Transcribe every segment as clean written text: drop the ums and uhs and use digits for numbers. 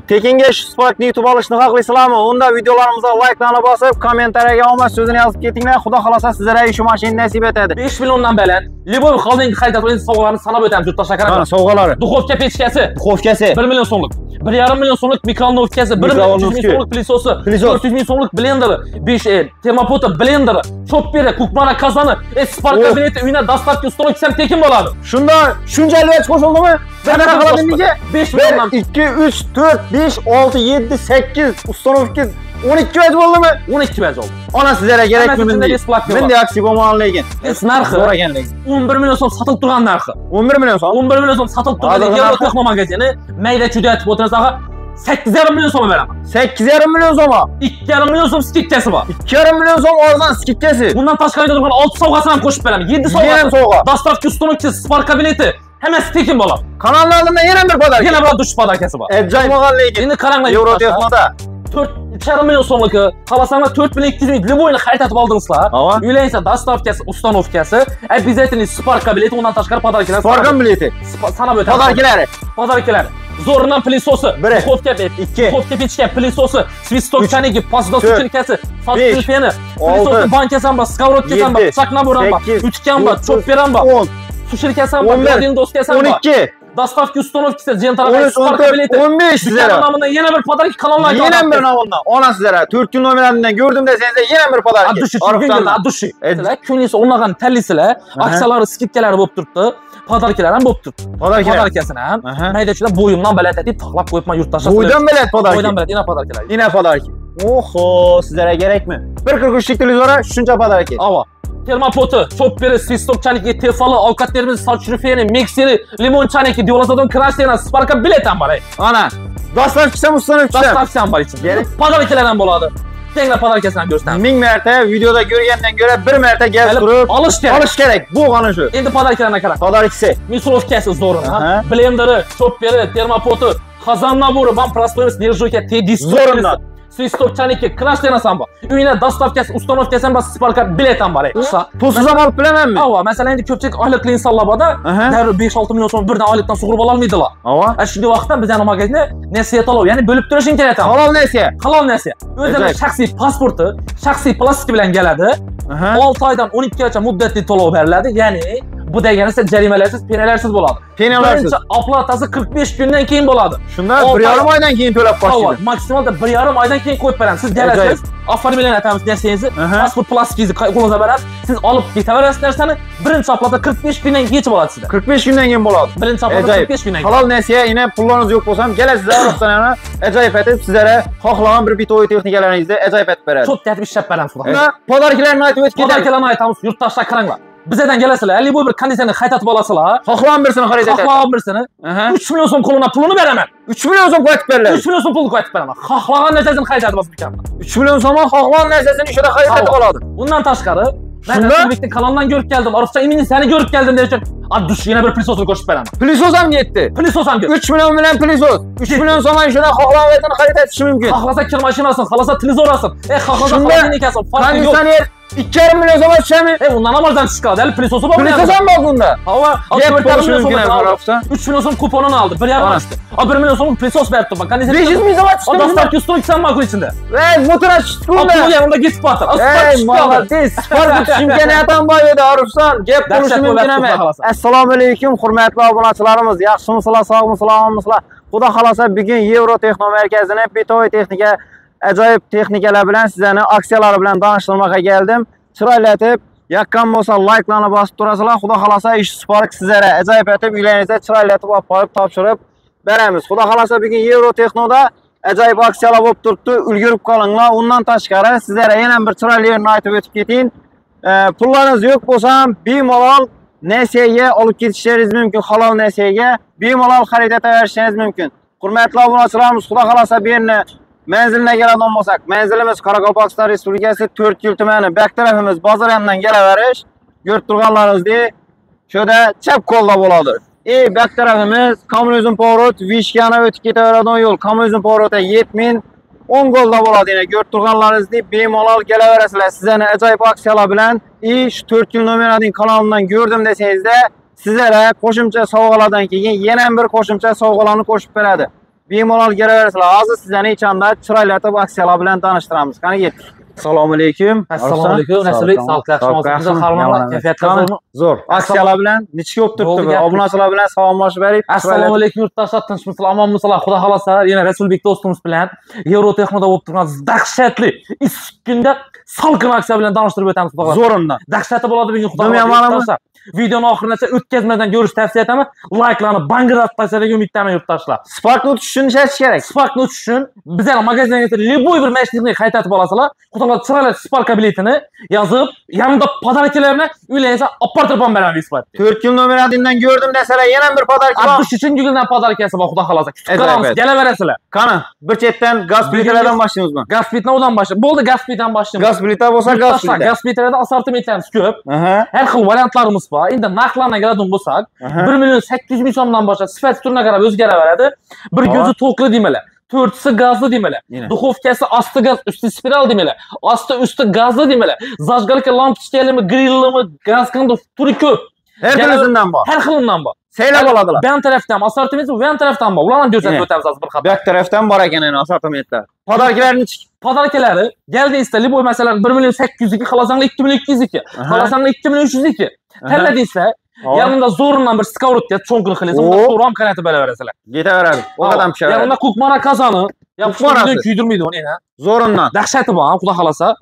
Tekinga shu Spark'ni yutib olishni xohlaysizlarmi? Unda videolarimizga like'larni bosib, kommentariyaga omad so'zini yozib ketinglar. Xudo xolasa sizlarga shu mashina nasib etadi. 5 milliondan baland. Liboy holding xaridat bilan sovg'alarni sanab o'tamiz yurtdoshlar. Mana sovg'alari. Duxovka pechkasi, 1 million so'mlik. 1,5 million so'mlik mikrovolnovkasi, 1 million so'mlik pilisosi, 400 ming so'mlik blenderi, 5 termopota blenderi, chopperi, kukmara kazani, Spark kabineti uyina dastavka uстановкасы ham tekin bo'ladi. Shunda shunchalik qo'shildimi? Qanaqa qiladi nega? 5 milliondan 2 3 4 5 6 7 8 uстановка 12 vaz bo'ldimi? 12 vaz oldu. Ona sizlarga kerakmi bunday aksiya bo'lmagan lekin. Narxi zo'r ekan lekin. 11 million so'm sotilib turgan narxi. 11 million so'm. 11 million so'm sotilib turgan Yevro texno magazini mayda juda aytib o'tirsangiz 8,5 million so'm beraman. 8,5 million so'm. 2,5 million so'm skidkasi bor. 2,5 million so'm arzon skidkasi. Bundan tashqari turgan 6 sovg'asini ham qo'shib beraman. 7 sovg'a. Dastavka uстановкасы, Spark kabineti hammasi tekin bo'ladi. Kanallardan yana bir podarka. Yana bir dush podarkasi bor. Ajoyib bo'lgan lekin. Endi qaranglar. Yevro texnoda 3,5 million so'mlik, qalasanglar 4,200 ming liboyni xaritib oldingizlar. Uylaysa dastavkasi, uстановкасы, обязательно Spark kabineti, undan tashqari podarkalar. Spark kabineti. Sanab o'tamiz. Podarkalar. Zo'rnan pilisosi, duxovka pechka pilisosi, svistok chanigi, pasta suchilkasi, soch feni, pilisosi bankasi ham bor, skоворodkasi ham bor, chaknabor ham bor, utkan bor, chopper ham bor, suchilkasi ham bor, bodin doskasi ham bor. 12 dastavka uстановкасы, jentarafay Spark kabineti. 15 sizlarga. Nomidan yana bir podarka kanallarga. Yana bir nomidan. Ona sizlarga 4 kun nomerlaridan gördüm desangiz yana bir podarka. Adushi. Sizlar kunlisi o'rnagan tallisizlar, aksiyalari, skidkalari bo'lib turibdi. Podarkalar ham bo'lib turibdi. Podarkasini ham mayda-chuda bo'yimdan baland etib taxlab qo'yibman yurtdoshlar. Bo'ydan baland podarka. Bo'ydan baland yana podarkalar. Yana podarka. Oho, sizlarga kerakmi? 1.43 lik televizor shuncha podarka. Ava. Termopoti, chopperi, svistokchaniki, tefali, ovqatlarimiz, soch rufeni, mikseri, limonchaniki, diolazadon krashtena, Spark bilet ham bor. Ana, dastavkasi ham uстановkasi. Dastavkasi ham bor ichida. Podarkalar ham bo'ladi. Tenglar podarkasini ham ko'rsataman. 1000 marta videoda ko'rgandan ko'ra 1 marta gaz turib olish kerak. Bu g'ana shu. Endi podarkalarga qarang. Podarkasi. Mikrovolnovkasi zo'rmi? Blenderi, chopperi, termopoti, qozon nabori, вам простоимость нержавейка, T-disk. Zo'rmi? Svistokchaniki, krashtenasi ham bor. Uyina dastavkasi, uстановкасы ham bor, Spark bilet ham bor. Pulsiz ham olib bilamanmi? Ava, masalan endi ko'pchilik oylikli insonlar borda, darrov 5-6 million so'm birdan oylikdan sug'urib ola olmaydilar. Ava. Shunday vaqtda biz yana magazinda nasiya to'lov, ya'ni bo'lib turishing kerak. Halol nasiya. Halol nasiya. O'zining shaxsiy pasporti, shaxsiy plastik bilan keladi. 6 oydan 12 oygacha muddatli to'lov beriladi. Ya'ni bu degani siz jarimalarsiz, penalarsiz bo'ladi. Penalarsiz. Birinchi oplatasi 45 kundan keyin bo'ladi. Shunda 1,5 oydan keyin to'lab qo'yasiz. Maksimalda 1,5 oydan keyin qo'yib beramiz. Siz kelasiz, oformilgan aytamiz narsangizni, pasport plastikingizni qo'lingizga berasiz. Siz olib ketaverasiz narsani, birinchi oplata 45 kundan keyin yetib oladi sizda. 45 kundan keyin bo'ladi. Birinchi oplata 45 kundan keyin. Halol nasiya, yana pullariniz yo'q bo'lsa ham kelasiz, Arabistondan ajoyib etib sizlarga xohlagan bir bitoy texnikalaringizni ajoyib etib beradi. Cho'p tartib ishlab beramiz xudo. Podarkalarni aytib o'tib ketamiz. Podarkalarni aytamiz, yurtdoshlar qaranglar. Bizdan kelasizlar, liboy bir konditsioner xarid olasizlar. Xohlagan birsini xarid etasiz. Xohlagan birsini. 3 million so'm qo'lina pulini beraman. 3 million so'm qo'yib beriladi. 3 million so'm pul qo'yib beraman. Xohlagan narsasini xarid etib olasiz ekanman. 3 million so'm xohlagan narsasini ishida xarid etib oladi. Bundan tashqari, men O'zbekiston kanalidan ko'rib keldim. Orifcha imini seni ko'rib keldim deyish uchun, addush yana bir plisosni qo'shib beraman. Plisos ham yetdi. Plisos ham ketdi. 3 million bilan plisos. 3 million so'm ishida xohlaganini xarid etish mumkin. Xohlasa kir mashinasini, xohlasa televizor olsin. Xohlasa xonadonikasin, konditsioner 2,5 million so'm tushami? Undan ham arzon chiqadi. Hali plisosi bor. Plisos ham bor bunda. Hava, 1 million so'm 3 million so'm kuponini oldi. 1,5 ochdi. 1 million so'm plisos berib turibman. Konditsioner 500 ming so'm tushdi. Dastavka uстановкасы ham bor içinde. Ey, motor chiqdi. Aqlga unda gespatr. Ey, молодец. Spark imkoniyatan bor edi, Arifjon. Gap bo'lishi mumkin emas. Assalomu alaykum, hurmatli obunachilarimiz. Yaxshimisizlar, sog'misizlar, omisizlar? Xudo xolasa bugun Yevro texno markazini bitoy texnika ajoyib texnikalar bilan sizlarni aksiyalari bilan tanishtirmoqqa keldim. Chiroylatib, yaqqan bo'lsa like'larni bosib turasizlar. Xudo xolasa ish Spark sizlarga ajoyib etib, uylaringizda chiroylatib olib qo'yib topshirib beramiz. Xudo xolasa bugun Yevro texnoda ajoyib aksiyalar bo'lib turibdi. Ulgurib qolinglar. Undan tashqari sizlarga yana bir chiroyli yerni aytib o'tib keting. Pullaringiz yo'q bo'lsa ham bemalol nasiyaga olib ketishingiz mumkin. Halol nasiyaga bemalol xarid etaverishingiz mumkin. Hurmatli obunachilarimiz, Xudo xolasa bu yerni manzilga keladigan bo'lsak, manzilimiz Qoraqalpog'iston Respublikasi 4 tumani, back tarafimiz bozor yonidan kelaverish. Ko'rib turganlaringizdek, shoda chap qo'lda bo'ladi. Back tarafimiz kommunizm Povrot, Vishkani o'tib ketaveradigan yo'l. Kommunizm Povrotda 7000 10 golda bo'ladi. Yana ko'rib turganlaringizdek, bemalol kelaverasizlar. Sizlarni ajoyib aksiyalar bilan shu 4 yil nomeraning kanalidan ko'rdim desangizda, sizlarga qo'shimcha sovg'alardan keyin yana bir qo'shimcha sovg'alarni qo'shib beradi. bemalol kelaverasizlar. Hozir sizlarni echanda chiroylatib aksiyalar bilan tanishtiramiz. Qani ketdik. Assalomu alaykum. Assalomu alaykum. Nasibek, sog'lik, xarmonlar, kayfiyatlar zo'r. Aksiyalar bilan nechga o'tib turibdi? Obunachilar bilan salomlashib berib. Assalomu alaykum yurtdoshlar, tinchmisizlar, omonmisizlar? Xudo xolasa, yana Rasulbek do'stimiz bilan Yevrotexnoda bo'lib turgan dahshatli issiq kunda salqin aksiya bilan tanishtirib o'tamiz. Zo'rindan. Dahshatli bo'ladi bugun xudo xolasa. Videoni oxirigacha o'tkazmadan ko'rishni tavsiya etaman. Like'larni banglatib tashlagan umiddaman yurtdoshlar. Sparkni o'tish uchun ishlatish kerak. Sparkni o'tish uchun bizlar magazinga kelib, любой bir mashinani qaytatib olasizlar. Xudo xolasa chiroyli Spark biletini yozib, yanında podarkalarni uylarga apartirib beramiz Spark. 4 yil nomer 1dan gördüm deseler yana bir podarka bor. 63-yildan podarkasi bor, xudo xolasa. Kutib kelaverasizlar. Qani, bir chetdan gaz plitalardan boshlaymiz. Gaz plitadan boshlaymiz. Bo'ldi, gaz plitadan boshlaymiz. Gaz plita bo'lsa gaz plita. Gaz plitalarda assortimentlarimiz ko'p. Har xil variantlarimiz bor. Endi narxlarga keladigan bo'lsak, 1.800.000 so'mdan boshlab sifat turiga qarab o'zgaraveradi. Bir ko'zi to'qli deymilar. 4'si gazlı deymilar. Duxovkasi asti gaz, usti spiral deymilar. Asti usti gazlı deymilar. Zajgalka lampochkalimi, grillimi, gaz qanday turi ko'p. Her xilidan bor. Har xilidan bor. Seylab oladilar. Ben tarafdan assortiment, bu yan tarafdan bor. Ularni ko'rsatib o'tamiz hozir bir xato. Bu tarafdan bor ekan endi assortimentlar. Podarkalarni podarkalari geldiysa, liboy masalan 1.800.000 xolosanglar 2.200.000. Xolosanglar 2.300.000. Tanladiysa, yanında zo'rundan bir skоворodka cho'nqir qilasizlar, unda to'g'ri qaynatib beraverasizlar. Ketaveradi. O qadam pishadi. Yanında kukmara qozoni, yapishtirib kuydirmaydi uni, Zo'rundan. Dahshati bor, xudo xolasa.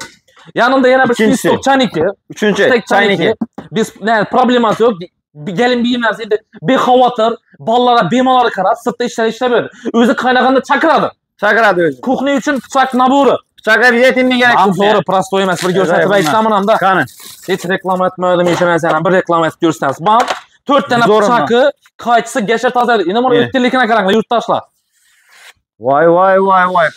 Yanında yana bir stok chaniki, uchinchi chaniki. Biz problemasi yo'q. Gelin bilmez endi bexavotir, bolalar bemalol qarab, sirtda ishlaveradi. O'zi qaynaganda chaqiradi. Chaqiradi o'zi. Kuxni uchun pichoq naburi. Pichoq obязательно kerak. To'g'ri, prostoy emas, bir ko'rsatib aytaman hamda. Qani. Hech reklama etmadim, eshitmaysan, bir reklama etib ko'rsatasiz. Bam, 4 dana pichoqi, qaychisi gashar tozaladi. Endi mana o'ttirlikni qaranglar, yurtdoshlar. Voy.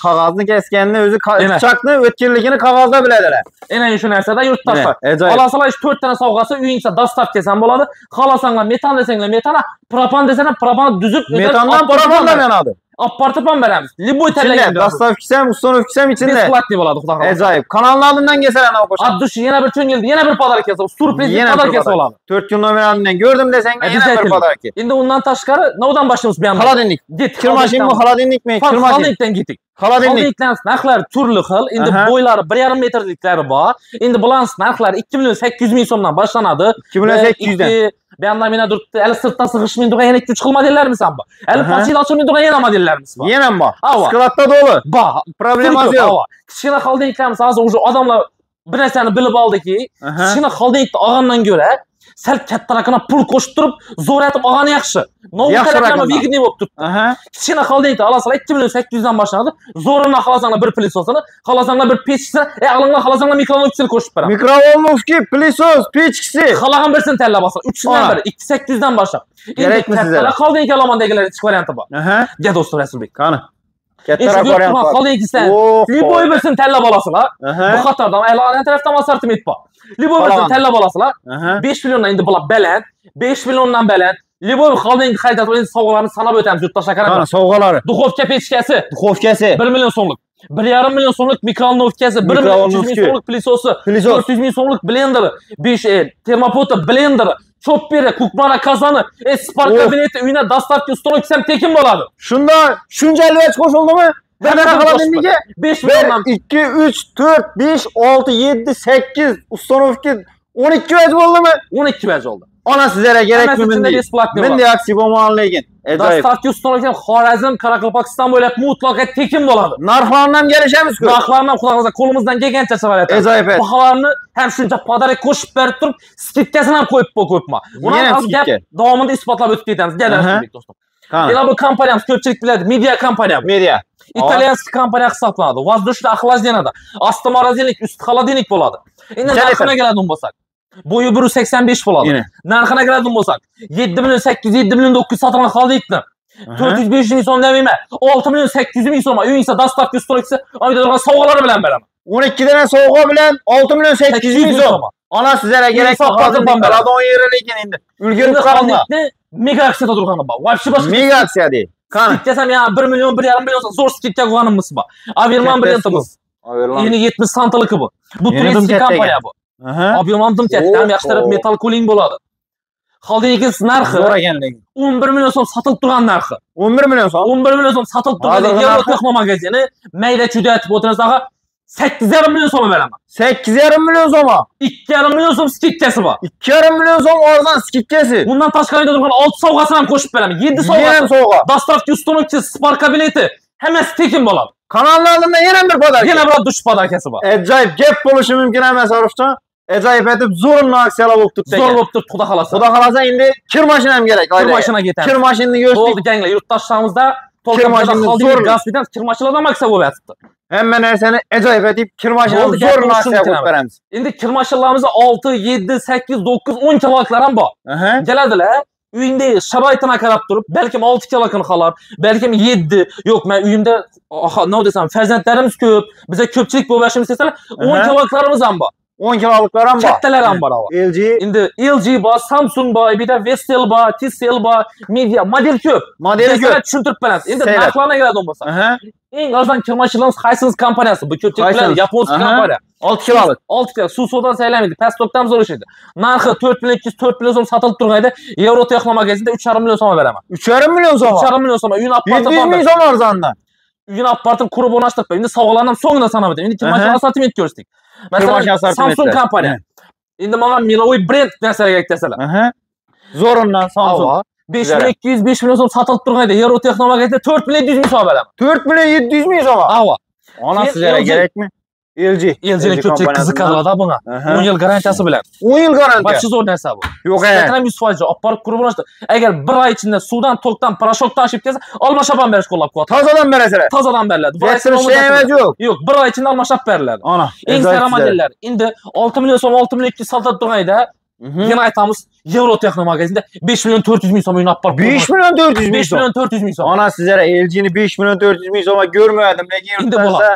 Qog'ozni kesganni o'zi pichoqni o'tkirligini qog'ozda biladilar. Aynan shu narsada yurtdoshlar. Xohlasalar 4 dana sovg'asi uyingizda dostavka ham bo'ladi. Xohlasanglar metan desanglar metan, propan desanglar propan tuzib, metandan propandan yanadi. Apartib ham beramiz. Liboy tanlagan. Dostavkasi ham, ustonovkasi ham ichida. Besplatniy bo'ladi, xudo xolasa. Ajoyib. Kanalning oldidan kelsalar nima qo'shadi? Addush yana bir cho'ngildi, yana bir podarkasi, surpriz podarkasi bo'ladi. 4 yil nomer 1dan gördüm desanglar yana bir podarka. Endi undan tashqari, navdan boshlaymiz bu ham. Xolodilnik. Kirmashinmi, xolodilnikmi? Xolodilnikdan ketdik. Xolodilnikdan narxlari turli xil. Endi bo'ylari 1.5 metrliklari bor. Endi balans narxlari 2.800.000 so'mdan boshlanadi. 2.800 dan. Bu yandan mena turibdi. Hali sirtdan sig'ishmaydigan yana 2-3 xil modellarimiz ham bor. Hali pochta ochilmaydigan yana modellarimiz bor. Yana bor. Skladda to'g'ri. Bor. Problemasi yo'q. Kichkina xolodilniklarimiz hozir уже odamlar bir narsani bilib oldiki, kichkina xolodilnikni olgandan ko'ra sal kattaroqini pul qo'shib turib, zo'ratib olgani yaxshi. Novi taraflama vigidniy bo'lib turibdi. Kichkina xolodilnikni olasizlar 2.800 dan boshlanadi. Zo'rini xohlasanglar bir plisosini, xohlasanglar bir pechkisini, aqlinglar xohlasanglar mikrovolnovkasini qo'shib beramiz. Mikrovolnovka, plisos, pechkisi. Xohlagan birsini tanlab olsa, 3dan biri 2.800 dan boshlab. Kerakmi sizlarga? Xolodilnik olamandagilar ichki varianti bor. Ga do'stim Rasulbek. Qani. Kattaroq variant bor. Xolodilnikdan liboy birsini tanlab olasizlar. Bu qatordan aylangan tarafdan assortiment bor. Liboy birsini tanlab olasizlar. 5 milliondan endi bular baland, 5 milliondan baland. Liboy xolodilnik qaytatib endi sovg'alarni sanab o'tamiz yurtdoshlar. Qani, sovg'alari. Duxovka pechkasi. 1 million so'mlik. 1.5 million so'mlik mikrovolnovkasi, 1.300.000 so'mlik plisosi, 400.000 so'mlik blenderi, 5 termopota blenderi, chopperi, kukmara qozoni, Spark kabineti uyina dostavka ustonovkasi ham tekin bo'ladi. Shunda shuncha albash qo'shildimi? Bir dana xolodilnikiga 5 milliondan 2, 3, 4, 5, 6, 7, 8 ustonovka 12 vaz bo'ldimi? 12 vaz oldu. Ona sizlarga kerakmi bunday aksiya bo'lmagan lekin. Dostavka ustonovkasi Xorazm, Qoraqalpog'iston bo'ylab mutlaqo tekin bo'ladi. Narxlarni ham kelishamiz-ku. Narxlarni ham xudo xolasa qo'limizdan kelgancha chiqaryapmiz. Ajoyib. Baholarni ham shuncha podarak qo'shib berib turib, skidkasini ham qo'yib qo'yibman. Uni ham gap davomida isbotlab o'tib ketamiz. Galar do'stim. Yana bu kompaniyamiz ko'pchilik biladi, Media kompaniya. Media. İtalyanski kompaniya hisoblanadi. Воздушный охлажденияda asti morozinlik, usti xolodilnik bo'ladi. Endi narxina keladigan bo'lsak, bo'yi 1.85 bo'ladi. Narxina keladigan bo'lsak, 7.800, 7.900 sotilgan xolodilnikni 400-500 ming so'm demayman, 6.800 ming so'm. Uyingizda dostavka ustonovkasi, oyda turgan sovg'alari bilan beraman. 12 dana sovg'a bilan 6.800 ming so'm. Ana sizlarga kerak hozir baradon yeri lekin endi ulgurib qolmoqda. Mega aksiyada turgani bor. Вообще boshqa mega aksiya dey. Qani. Desam ya 1 million, 1.5 million zo'r skidka qo'yganimiz bor. Averman brendimiz. Yeni 70 santliki bu. Bu turistik kompaniya bu. Ob'yemim katta, ham yaxshi taraf metal cooling bo'ladi. Holdingiz narxi zo'r ekanligi. 11 million so'm sotilib turgan narxi. 11 million so'm. 11 million so'm sotilib turgan Evrotexno magazini mayda juda aytib o'tirasiz, ag'a 8,5 million so'm beraman. 8,5 million so'm. 2,5 million so'm skidkasi bor. 2,5 million so'm arzon skidkasi. Bundan tashqari turgan 6 sovg'asini ham qo'shib beraman. 7 sovg'a. Dostavka ustunovchisi, sparka bileti hammasi tekin bo'ladi. Kanalning oldida yana bir podarka. Yana bir dush podarkasi bor. Ajoyib gap bo'lishi mumkin emas, Arifjon. Ajoyib etib zo'runli aksiyalar bo'lib turibdi. Zo'r bo'lib turibdi, xudo xolasa. Xudo xolasa endi kir mashina ham kerak. Kir mashina ketadi. Kir mashinani ko'rdik. Bo'ldi, ganglar, yurtdoshlarimizda to'lqinlarda Holding Gazbidan kir mashinalardan maksab bo'lyapti. Hamma narsani ajoyib etib kir mashinani zo'runli aksiya qilib beramiz. Endi kir mashinalarimizda 6, 7, 8, 9, 10 kiloklar ham bor. Keladilar. Uyingda sharoitini qarab turib, balkim 6 kilokini xolar, balkim 7. Yo'q, men uyimda nima desam, farzandlarimiz ko'p, biza ko'pchilik bo'lishimiz istasalar, 10 kiloklarimiz ham bor. 10 kiloklar ham bor. Kattalar ham bor. LG. Endi LG bor, Samsung bor, bir de Vestel bor, TCL bor, Media, model ko'p. Model ko'p. Tushuntirib beramiz. Endi narxlarga keladigan bo'lsa. Eng arzon kir mashinamiz qaysi kompaniyasi? Bu ko'pchilik bilan yaponskiy kompaniya. 6 kiloluk. 6 kiloluk suv so'dan saylamaydi, pastokdan zo'rishadi. Narxi 4,200 4 million so'm sotilib turganda, Evrotexno magazinda 3,5 million so'm beraman. 3,5 million so'm. 3,5 million so'm. Uyini apartib 700 ming so'm arzondan. Uyini apartib qurib o'rnashtirib, endi sovg'alarni ham so'ngida sanab o'tdim. Endi kir mashina assortiment ko'rsatdik. Masalan, Samsung kompaniya. Endi menga miloviy brend narsalarga aytsalar. Zo'rindan Samsung 5200 5 million so'm sotilib turganda, Evrotexno magazinda 4 million 700 ming so'm beraman. 4 million 700 ming so'm. Ava. Ona sizlarga kerakmi? LG. LG'ning ko'pchilik qiziqadi bunga. 10 yil garantiyasi bilan. 10 yil garantiya. Barcha zo'r narsa bu. Yo'q, ham 100% olib borib qurib olishdi. Agar 1 oy ichida suvdan, tokdan, parashok tashib kelsa, almashab berish qo'llab qo'yadi. Tozadan berasizlar. Tozadan beriladi. Yo'q. Yo'q, 1 oy ichida almashab beriladi. Ana. Eng sara modellar. Endi 6 million so'm, 6 million 200 sotilib turganda, yana aytamiz, Evrotexno magazinda 5 million 400 ming so'm uyni olib borib. 5 million 400 ming 5 million 400 ming so'm. Ana sizlarga LG'ni 5 million 400 ming so'mga ko'rmadim, lekin endi bo'ladi.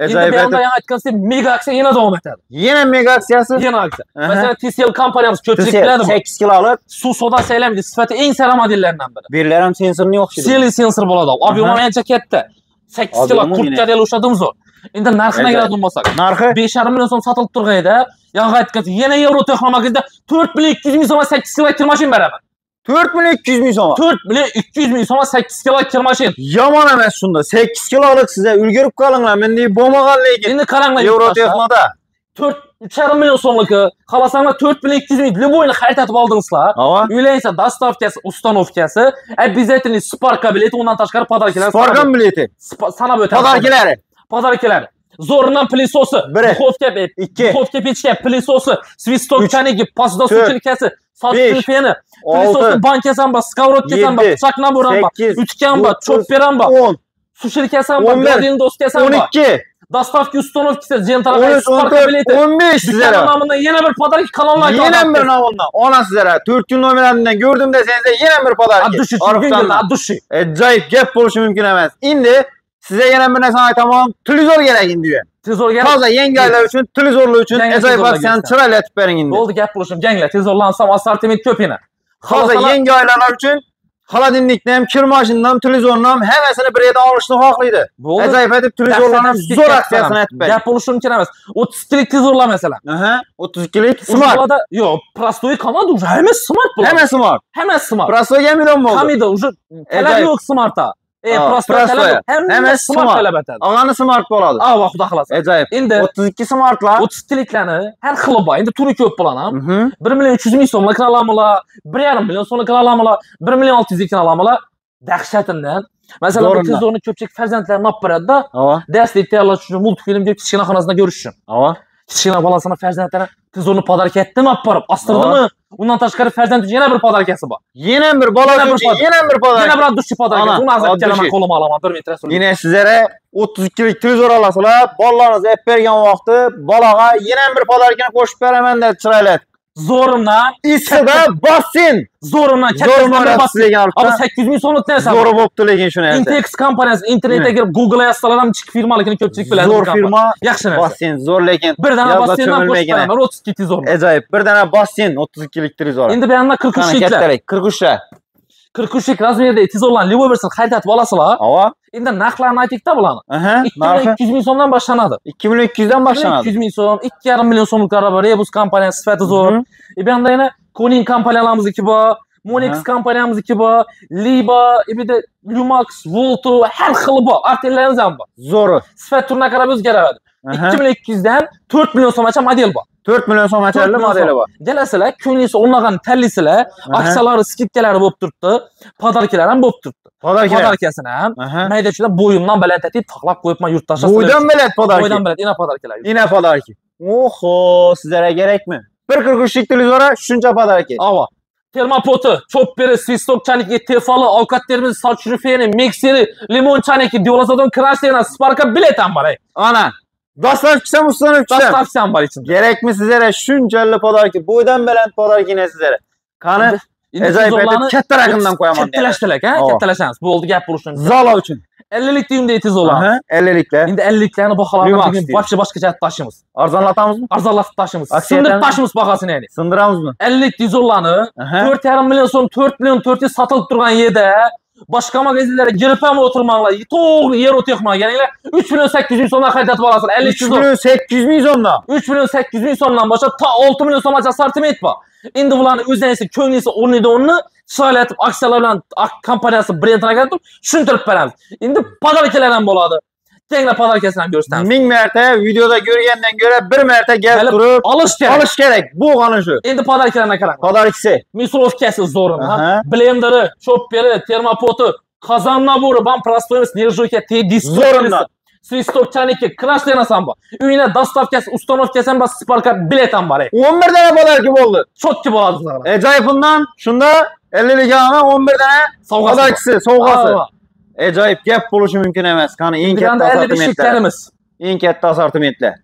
Endi bu yerda yana aytgansizki, mega aksiya yana davom etadi. Yana mega aksiyasi? Yana aksiya. Masalan, TCL kompaniyamiz ko'pchilik biladi. 8 kiloluk suv so'dan saylamaydi, sifati eng sara modellaridan biri. Birlar ham sensorni o'xshaydi. Seli sensor bo'ladi. Ob'yemi ancha katta. 8 kilo kurtkaga ushladimiz zo'r. Endi narxini keladigan bo'lsak, narxi 5,5 million so'm sotilib turganda, yana aytgansiz, yana Evrotexno magazinda 4 million 200 ming so'm 8 kilo kir mashina beraman. 4 million 200 ming so'm. 4 million 200 ming so'm 8 kilo kir mashina. Yomon emas shunda. 8 kiloluk sizlar ulgurib qolinglar. Mendek bo'lmagan lekin. Endi qaranglar. Evrotexnoda 3,5 million so'mligi, xohlasanglar 4 million 200 ming любойni qaytatib oldingizlar. Uylaysa dostavkasi, ustanovkasi, обязательно sparka bileti, undan tashqari podarkalar. Sparka bileti. Sanab o'tamiz. Podarkalari. Podarkalari. Zo'rundan pilisosi, duxovka, duxovka pechka, pilisosi, svistok chanigi, pasta suchilkasi, soch feni, pilisosning bankasi ham bor, skоворodkasi ham bor, pichoq nabori ham bor, utki ham bor, chopper ham bor, suchilkasi ham bor, gradin doskasi ham bor. 12. Dostavka ustunovkasi, jentarag'ay sparka bileti. 15 sizlarga. Nomidan yana bir podarka kanallarga. Yana bir nomidan. Ona sizlarga 4 kun nominalidan ko'rdim desangizlar, yana bir podarka. Addushi. Ajoyib gap bo'lishi mumkin emas. Endi sizga yana bir narsani aytaman, televizor kerak endi. Televizor kerak. Toza yangilar uchun, televizorlar uchun ajoyib aksiyani chiroyli aytib bering endi. Bo'ldi, gap bo'lishim, yanglar, televizorlansam assortiment ko'p yana. Toza yangi oilalar uchun xolodilnikni ham, kir mashinani ham, televizorni ham hammasini bir yerdan olishni xohlaydi. Ajoyib aytib televizorlarni zo'r aksiyasini aytib bering. Gap bo'lishi mumkin emas. 32 lik televizorlar masalan. 32 lik smart. Yo'q, prostoy komanda уже hammasi smart bo'ladi. Hammasi smart. Hammasi smart. Prostoyga million bo'ldi. Hamida уже talab yo'q smartda. Prostoy talab hammasi smart talab etadi. Og'ani smart bo'ladi. Alloh xudo xolasa. Ajoyib. Endi 32 smartlar, 32 liklarni har xili bor. Endi turi ko'p bo'ladi ham. 1 million 300 ming so'mlik olamizlar, 1,5 million so'mlik olamizlar, 1 million 600 ming olamizlar. Dahshatindan. Masalan, bu televizorni ko'pchilik farzandlarini olib boradi-da. Darslik tayyorlash uchun, multfilm deb kichkina xonasida ko'rish uchun. Kichkina bolasini farzandlari televizorni podarka etdimi olib borib, ostirdimi? Undan tashqari farzand uchun yana bir podarkasi bor. Yana bir bola uchun yana bir podarka. Yana bir addushi podarka. Uni hozir kelaman qo'lima olaman 1 metr so'rib. Yine sizlarga 32 lik televizor olasizlar, bolalaringiz ep bergan vaqtda bolaga yana bir podarkani qo'shib beraman deb chiroyli. Zo'rimdan ichida basseyn. Zo'rimdan katta basseyn. Abi 800 ming so'mlik narsa. Zo'r bo'pti lekin shuni aytdi. Intex kompaniyasi internetga kirib Google yozsalar ham chiqib firmaligini ko'pchilik biladi. Zo'r firma, yaxshi narsa. Basseyn zo'r lekin bir dana basseyndan qo'shib beraman 32 televizor. Ajoyib. Bir dana basseyn 32 lik televizor. Endi bu yerda 43 liklar. 43 lar. 43 lik razmerda televizorlarni livo versiyasini qaytatib olasizlar. Endi narxlarni aytdik-da bularni. 2200 ming so'mdan boshlanadi. 2200 dan boshlanadi. 200 ming so'm, 2,5 million so'mlik rebus kompaniyasi sifati zo'r. Bu yerda yana Koning kompaniyamizniki bor, Monex kompaniyamizniki bor, Liba, ibida Lumax, Volto, har xil bor. Artellarimiz ham bor. Zo'r. Sifat turiga qarab o'zgaradi. 2200 dan 4 million so'mgacha model bor. 4 million so'mgacha modeli bor. Kelasizlar, ko'nglingiz o'rnagan tanlaysizlar, aksiyalari, skidkalari bo'lib turibdi, podarkalar ham bo'lib turibdi. Podarkasini ham mayda-chuda bo'yimdan balandlatib taxlab qo'yibman yurtdoshlar. Bo'ydan baland podarka. Bo'ydan baland, ina podarkalar. Ina podarka. Oho, sizlarga kerakmi? 1 43lik televizor shuncha podarka. Ava. Termopoti, chopperi, svistokchaniki, tefali, ovqatlarimiz, soch rufeni, mikseri, limonchaniki, diolazodon krashlari, sparka bilet ham bor. Ana. Dostavkisi ham ustanofkisi. Dostavkisi ham bor ichida. Kerakmi sizlarga shunchalik podarka, bo'ydan baland podarkini sizlarga? Qani, ajoyib etib katta raqamdan qo'yaman. Kattalashtirsak, kattalashamiz. Bo'ldi gap bo'lishi uchun. Zalo uchun. 50lik deyimda tezolamiz. 50liklar. Endi 50liklarni baholarini bugun boshqa tashlaymiz. Arzonlatamizmi? Arzonlatib tashlaymiz. Sindirib tashlaymiz bahosini ya'ni. Sindiramizmi? 50lik dizollarni 4,5 million so'm, 4 million 400 sotilib turgan yerda boshqa magazinlarga girib ham o'tirmanglar. To'g'ri yer o'tayapman. Ya'ni 3 million 800 ming so'mdan qaytatib olasizlar. 50 3 million 800 ming so'mdan. 3 million 800 ming so'mdan boshqa ta 6 million so'mgacha assortiment bor. Endi bularni o'zingiz ko'nglingiz o'rnida chiroylatib aksiyalar bilan kompaniyasi brendini keltirib tushuntirib beramiz. Endi podarkalar ham bo'ladi. Tenglar podarkasini ham ko'rsatamiz. 1000 marta videoda ko'rgandan ko'ra 1 marta gap turib olish kerak. Bu qani shu. Endi podarkalarga qarang. Podarkasi. Mikrovkasi zo'rmi? Blenderi, chopperi, termopoti, qozon nabori, bam prostoyimiz, nержойка, disk zo'rmi? Svistokchaniki, krashlari ham bor. Uyina dostavkasi, ustanovkasi ham bor, sparka bilet ham bor. 11 dana podarka bo'ldi. Chotki bo'ladi sizlar. Ajoyib bundan shunda 50lik ham 11 dana podarkasi, sovg'asi. Ajoyib gap bo'lishi mumkin emas. Qani eng katta assortimentlarimiz. Eng katta assortimentlar.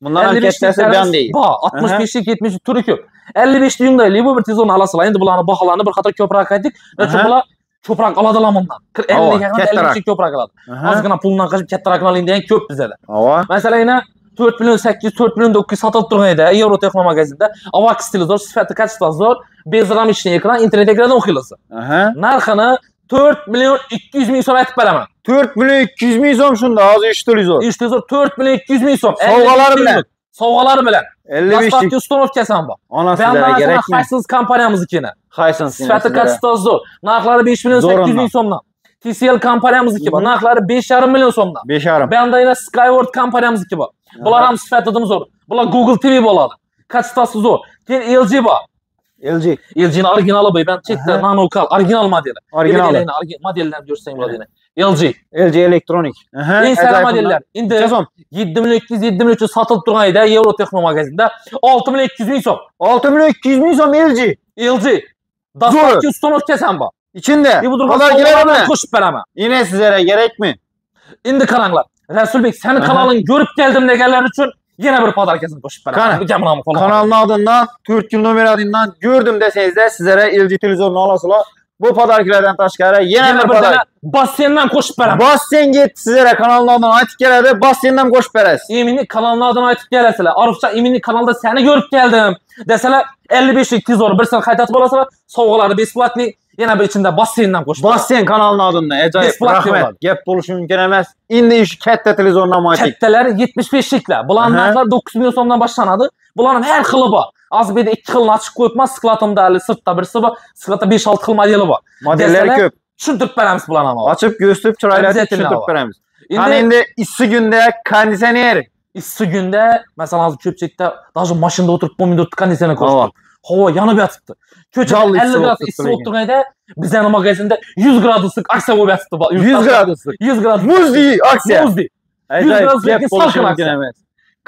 Bundan ham kattasi Bandai. Bor, 65lik, 70lik turi ko'p. 55 yungda libo bir tezon olasizlar. Endi bularni baholarini bir qator ko'proq aytdik. Chunki bular ko'proq oladilar bundan. 50 ga 50 ko'proq oladi. Ozgina puldan qilib kattaroq oling degan ko'p bizda. Masalan, yana 4 million 800, 4 million 900 sotilib turgan edi Euro Texno magazinda. Avax televizor, sifati kachествоsi zo'r, bezramishli ekran, internetga kiradi o'qiysiz. Narxini 4 million 200 ming so'm aytib beraman. 4 million 200 ming so'm shunda, hozir 3 televizor. 3 televizor 4 million 200 ming so'm. Sovg'alari bilan. Sovg'alari bilan. 55 Dostavka ustanovkasi ham bor. Onasiga kerakmi? Hisense kompaniyamiznikini. Hisense. Sifati kachествоsi zo'r. Narxlari 5 million 800 ming so'mdan. TCL kompaniyamizniki bor. Narxlari 5,5 million so'mdan. 5,5. Bandai Skyward kompaniyamizniki bor. Bular ham sifati zo'r. Bular Google TV bo'ladi. Kachествоsi zo'r. Keyin LG bor. LG'ning originali bu. Ben chetda nanokal original modeli. Original modellarni ko'rsang bo'ladi. LG Electronic. Eng sara modellar. Endi 7 million 200, 7 million 300 sotilib turgan edi Euro Texno magazinda 6 million 200 ming so'm. 6 million 200 ming so'm LG. Dostavka ustanovkasi ham bor. İçinde. Podarkalarni qo'shib beraman. Yine sizlere gerekmi? Endi qaranglar. Rasulbek, seni kanalini ko'rib keldim deganlar uchun yana bir podarkasini qo'shib beraman. Kanalın adından, Türk Yıl Numara adından gördüm deseniz de sizlere LG televizorunu alasılar. Bu podarkalardan tashqari yana bir podarka. Bassendan qo'shib beraman. Bassen gitti sizlere kanalın adından aytib keladi, Bassendan qo'shib berasiz. Eminlik kanalın adından aytib kelasizlar. Arifcha Eminlik kanalda seni ko'rib keldim desalar 55lik televizor birsini qaytatib olasizlar. Sovg'alari besplatniy. Yana bir içinde Bassendan qo'shib. Bassen kanalının adından. Ajoyib. Rahmet. Gap bo'lishi mumkin emas. Endi ish katta televizordan ayting. Kattalar 75liklar. Bularning narxlari 9 million so'mdan boshlanadi. Bularning har xili bor. Az bir de 2 xilni ochib qo'yibman. Sklatimda hali sirtda birisi bor. Sklatda 5-6 xil modeli bor. Modellari ko'p. Tushuntirib beramiz bularni ham. Ochib ko'rsatib chiroylatib tushuntirib beramiz. Ana endi issiq kunda konditsioner. Issiq kunda, masalan, hozir ko'pchilikda даже mashinada o'tirib bo'lmaydi, konditsioner ko'rib. Havo yanib yotibdi. Ko'cha 50 gradus issiq bo'lib turganda bizning magazinda 100 graduslik aksiya bo'lib yotibdi. 100 graduslik. 100 gradus. Muzli aksiya. Muzli. 100 graduslik salqin aksiya.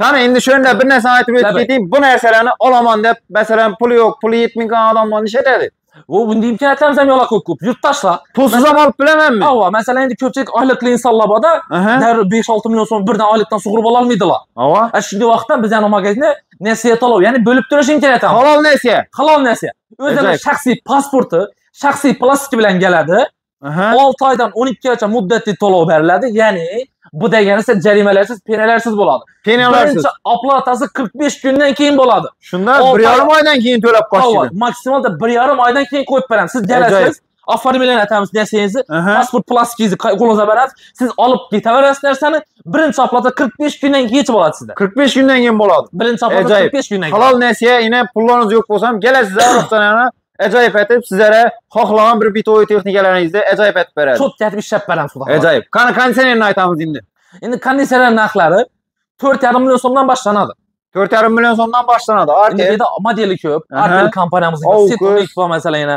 Qani endi shunda bir narsa aytib o'tib ketayim. Bu narsalarni olaman deb, masalan, puli yo'q, puli yetmagan odamlar nish etadi? Bu bunday imkoniyatlarimiz ham yo'q ko'p. Yurtdoshlar pulsiz ham olib bilamanmi? Ava, masalan, endi ko'pchilik oylikli insonlar borda, 5-6 million so'm birdan oylikdan sug'urib ola olmaydilar. Ava. Shunday vaqtda bizning magazinda nasiya to'lov, ya'ni bo'lib turish imkoniyati ham. Halol nasiya. Halol nasiya. O'zining shaxsiy pasporti, shaxsiy plastiki bilan keladi. 6 oydan 12 oygacha muddatli to'lov beriladi. Ya'ni bu degani siz jarimalarsiz, penalarsiz bo'ladi. Penalarsiz. Birinchi oplatasi 45 kundan keyin bo'ladi. Shunda 1,5 oydan keyin to'lab qo'yasiz. Maksimalda 1,5 oydan keyin qo'yib beramiz. Siz kelasiz, Oformilgan aytamiz narsangizni, pasport plastikingizni qo'lingizga berasiz, siz olib ketaverasiz narsani, birinchi oplata 45 kundan keyin yechib olasizlar. 45 kundan keyin bo'ladi. Birinchi oplata 45 kundan keyin. Halol narsa, yana pullarınız yo'q bo'lsa ham kelasiz Arabistonga. Ajoyib etib sizlarga xohlagan bir bitoy texnikalaringizni ajoyib etib beradi. Cho'tga etib ishlab beramiz xudo xohlasa. Ajoyib. Qani konditsionerni aytamiz endi. Endi konditsioner narxlari 4,5 million so'mdan boshlanadi. 4,5 million so'mdan boshlanadi. Endi modeli ko'p. Artel kompaniyamizning Citroen va masalan yana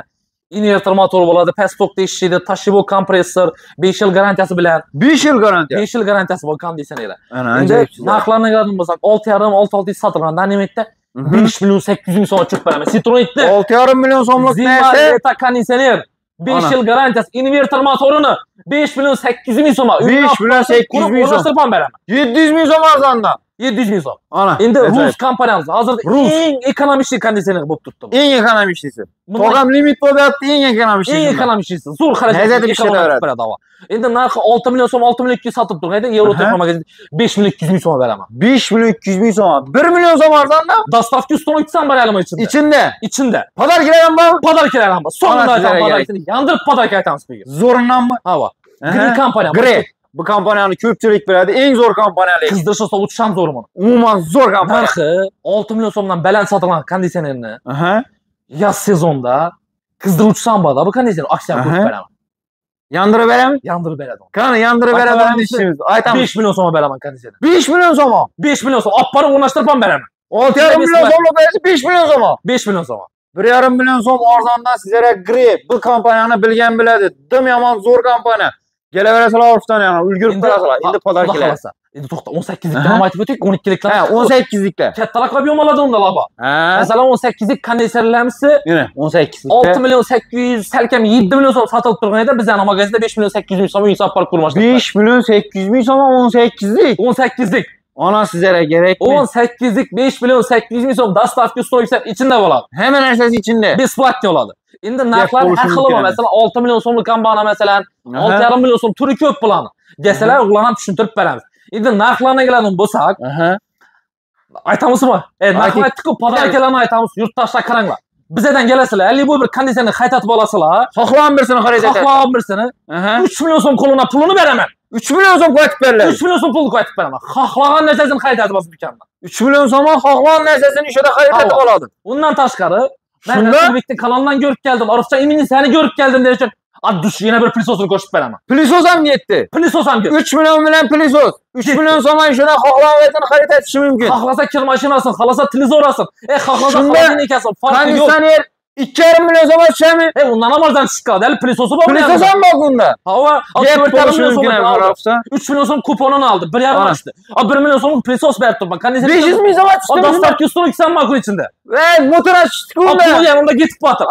inverter motor bo'ladi, pastokda ishlaydi, tashibo kompressor, 5 yil garantiyasi bilan. 5 yil garantiya. 5 yil garantiyasi bor konditsionerda. Endi narxlarni ko'rib bo'lsak, 6,5-6,600 sotilgan Danimetda 5 million 800 ming so'm chiqib beramiz. Citroen'ni 6,5 million so'mlik narsa konditsioner 5 yil garantiyasi, inverter motorini 5 million 800 ming so'm. 5 million 800 ming so'm beraman. 700 ming so'm arzondan. 700 ming so'm. Ana. Endi Rus kompaniyamiz hozirda eng ekonomik konditsioner bo'lib turibdi. Eng ekonomiklisi. Tog'am limit bo'lyapti, eng ekonomiklisi. Eng ekonomiklisi. Zo'r xarajat beradi. Endi narxi 6 million so'm, 6 million 200 sotib turganda Eurotech magazin 5 million 200 ming so'm beraman. 5 million 200 ming so'm. 1 million so'm arzondan. Dostavka ustini uçsam beralım içinde. İçinde. Podarkalar mı? Podarkalar mı? Sonunda aytan podarkasini yandırıp podarka aytamiz bugun. Zo'rindan mı? Hava. Gri kompaniya. Gri. Bu kompaniyani ko'pchilik biladi, eng zo'r kompaniyalar. Qizdirishsa uçsam zo'r buni. Umuman zo'r kompaniya. Narxi 6 million so'mdan baland sotilgan konditsionerni. Yaz sezonda qizdiruvchi borda bu konditsioner aksiyani ko'rib beraman. Yandırıp beramiz? Yandırıp beradi. Qani yandırıp beradi ishimiz. Aytamiz. 5 million so'm beraman konditsioner. 5 million so'm. 5 million so'm. Olib borib o'rnashtirib ham beraman. 6,5 million so'mlik bersa 5 million so'm. 5 million so'm. 1,5 million so'm arzondan sizlarga Gri bu kompaniyani bilgan biladi. Dim yomon zo'r kompaniya. Kelaverasizlar Arabistonga yana ulgurib turasizlar. Endi podarkalar. Endi to'xta 18likdan ham aytib o'tdik, 12likdan. Ha, 18likda. Kattaroq ob'yem oladi unda laba. Masalan 18lik konditsionerlarimiz yana 18likda 6 million 800 salkam 7 million so'm sotilib turganida bizning magazinda 5 million 800 ming so'm hisob olib ko'rmoqchilar. 5 million 800 ming so'm 18lik. 18lik. Ona sizlarga kerakmi? 18lik 5 million 800 ming so'm dostavka ustuni içinde bo'ladi. Hamma narsasi ichida. Besplatni bo'ladi. Endi narxlar har xil bo'ladi. Masalan 6 million so'mlik kompaniya masalan 6,5 million so'm turi ko'p bo'ladi. Desalar ularni ham tushuntirib beramiz. Endi narxlarga keladigan bo'lsak, aytamizmi? Narxni aytdik-ku, podarkalarni aytamiz, yurtdoshlar qaranglar. Bizdan kelasizlar, 50 bir konditsioner qaytatib olasizlar. Xohlagan birsini xarid etasiz. Xohlagan birsini 3 million so'm qo'lina pulini beraman. 3 million so'm qaytib beriladi. 3 million so'm pul qaytib beraman. Xohlagan narsasini qaytatib olasiz do'kondan. 3 million so'm xohlagan narsasini ishida xarid etib oladi. Undan tashqari, men O'zbekiston kanalından görüp geldim. Arifcha Emin'in seni görüp geldim diye için. Duş yine bir plisosunu koşup beraman. Plisos ham ketdi. Plisos ham ketdi. 3 million bilan plisos. 3 million so'm ishida xohlaganini xarid etishi mumkin. Xohlasa kir mashinasini, xohlasa televizorasini. Xohlasa xonani ekasini, farqi yo'q. Konditsioner 2,5 million so'm tushami? Undan ham arzon chiqib qoldi. Plisosi bor. Plisos ham bor bunda. Hava 4 million so'm 3 million so'm kuponini oldi. 1,5 tushdi. 1 million so'm plisos berib turman. Konditsioner 500 ming so'm tushdi. Dostavka ustuni 2 makul içinde. Motor açtık onda. Apollo yanında gitip batır.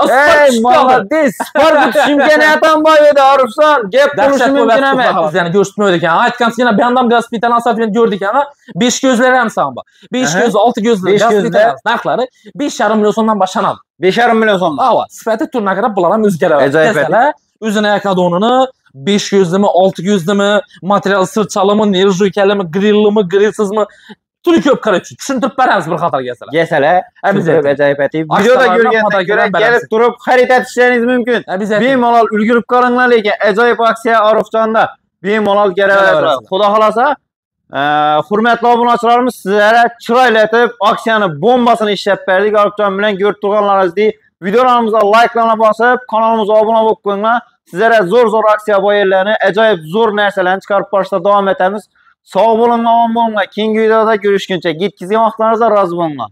Молодец. Spark imkoniyatan bor edi Arifjon. Gap bo'lishi mumkin emas. Yani görüştüm öyle ki. Aytkansiz yana bendam gaspitan asatını gördük ama 5 gözleri hem samba. 5 göz, 6 gözleri gaspitan narxları 5,5 million so'mdan boshlanadi. 5,5 million so'mdan. Hava, sifati turuna qarab bular ham o'zgaradi. Desalar, o'zini yakadonini 5 gözlimi, 6 gözlimi, material sirchalimi, nerjo'kalimi, grillimi, grillsizmi Tuli ko'p qarab tushuntirib beramiz bir qator kelsalar. Kelsalar, ajoyib aytib. Videoda ko'rgandan ko'ra kelib turib xarid etishingiz mumkin. Bemalol ulgurib qolinglar, lekin ajoyib aksiya Arifjonda. Bemalol kelaveradi. Xudo xolasa, hurmatli obunachilarimiz, sizlarga chiroyli etib aksiyani bombasini ishlab berdik. Arifjon bilan ko'rib turganlaringizdek, videolarimizga like'larni bosib, kanalimizga obuna bo'lib qo'yinglar. Sizlarga zo'r aksiya bo'yinlarini, ajoyib zo'r narsalarni chiqarib borishda davom etamiz. Sog' bo'ling, omon bo'linglar. Keyingi videoda ko'rishguncha, yetkazgan vaqtlaringizda rozi bo'linglar.